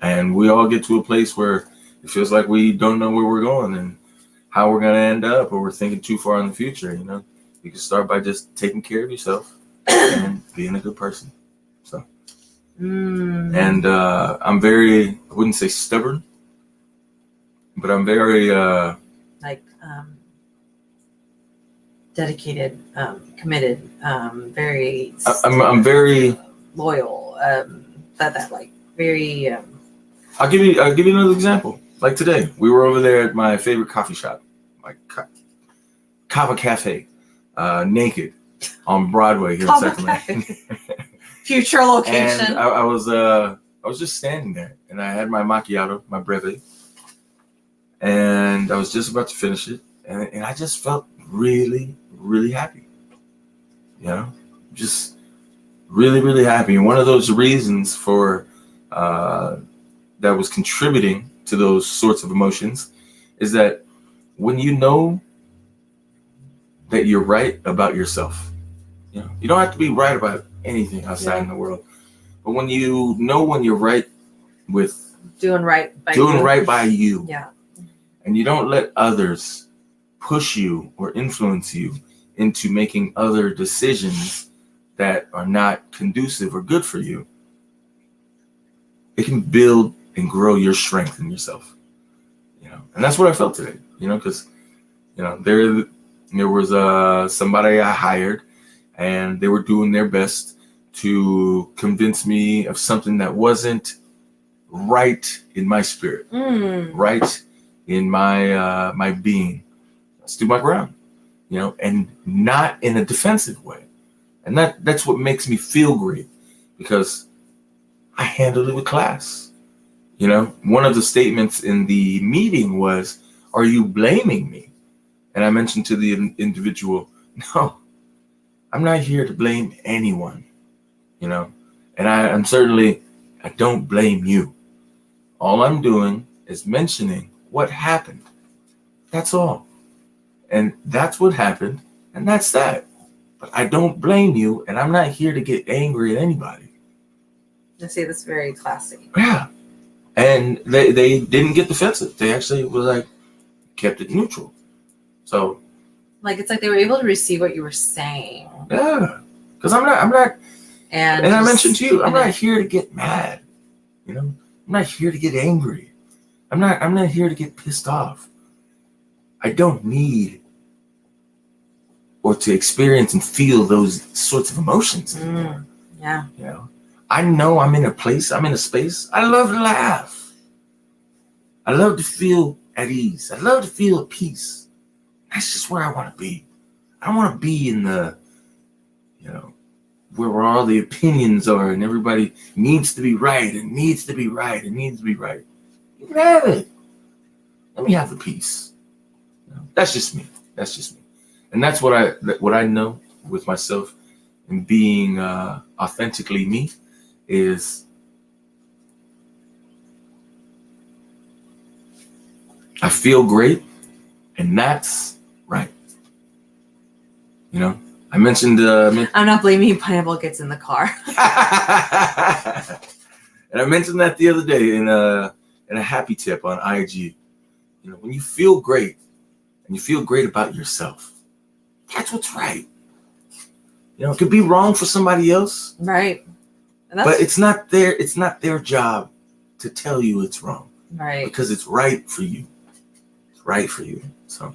And we all get to a place where it feels like we don't know where we're going and how we're going to end up, or we're thinking too far in the future. You can start by just taking care of yourself and being a good person. So, and I'm very, I wouldn't say stubborn, but I'm very dedicated, committed, very. I'm very loyal. Very. I'll give you another example. Like today, we were over there at my favorite coffee shop, like Kava Cafe, naked on Broadway here in Sacramento. Future location. And I was just standing there, and I had my macchiato, my breve, and I was just about to finish it, and I just felt really, really happy. Just really, really happy. And one of those reasons for that was contributing to those sorts of emotions is that when you know that you're right about yourself, you don't have to be right about anything outside in the world, but when you know when you're right with doing right by you, and you don't let others push you or influence you into making other decisions that are not conducive or good for you, it can build and grow your strength in yourself. And that's what I felt today. Because there was somebody I hired, and they were doing their best to convince me of something that wasn't right in my spirit, right in my my being. I stood my ground, and not in a defensive way. And that's what makes me feel great, because I handled it with class. One of the statements in the meeting was, "Are you blaming me?" And I mentioned to the individual, "No, I'm not here to blame anyone, and I'm certainly, I don't blame you. All I'm doing is mentioning what happened. That's all. And that's what happened, and that's that. But I don't blame you, and I'm not here to get angry at anybody." I see, that's very classic. Yeah. And they didn't get defensive. They actually kept it neutral. So it's like they were able to receive what you were saying. Yeah. Because I'm not and I mentioned to you, I'm not here to get mad. I'm not here to get angry. I'm not here to get pissed off. I don't need or to experience and feel those sorts of emotions anymore. Yeah. I know I'm in a space. I love to laugh. I love to feel at ease. I love to feel at peace. That's just where I want to be. I don't want to be in the, where all the opinions are and everybody needs to be right and needs to be right and needs to be right. You can have it. Let me have the peace. That's just me. And that's what I know with myself and being authentically me is I feel great, and that's right. I mentioned I'm not blaming you. Pineapple gets in the car. And I mentioned that the other day in a happy tip on IG. When you feel great and you feel great about yourself, that's what's right. It could be wrong for somebody else, right? But it's not their job to tell you it's wrong, right? Because it's right for you. It's right for you. So.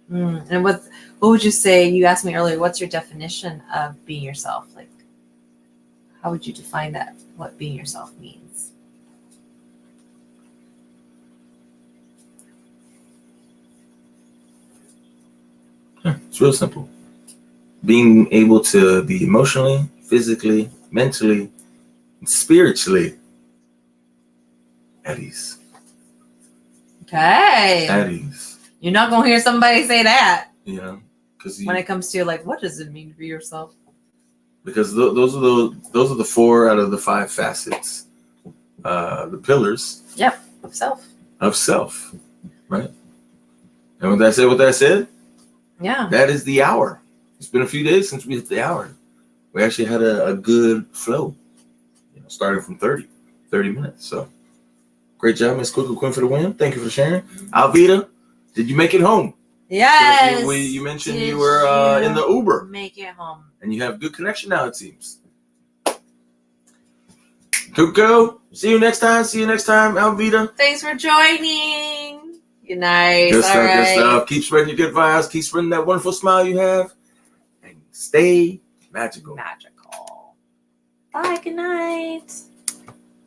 And what would you say? You asked me earlier, what's your definition of being yourself? How would you define that? What being yourself means? It's real simple. Being able to be emotionally, physically, mentally, and spiritually at ease. Okay. At ease. You're not going to hear somebody say that. Because because when it comes to like, what does it mean to be yourself? because those are the 4 out of the 5 facets, the pillars Of self. of self, right? And with that said, Yeah. that is the hour. It's been a few days since we hit the hour. We actually had a good flow, starting from 30 minutes. So great job, Miss Cuckoo Quinn, for the win. Thank you for sharing. Alvita, did you make it home? Yes. You mentioned you were in the Uber. Make it home. And you have good connection now, it seems. Cuckoo, see you next time. Alvita. Thanks for joining. Good night. Good stuff, All right. good stuff. Keep spreading your good vibes. Keep spreading that wonderful smile you have. And stay magical. Magical. Bye. Good night.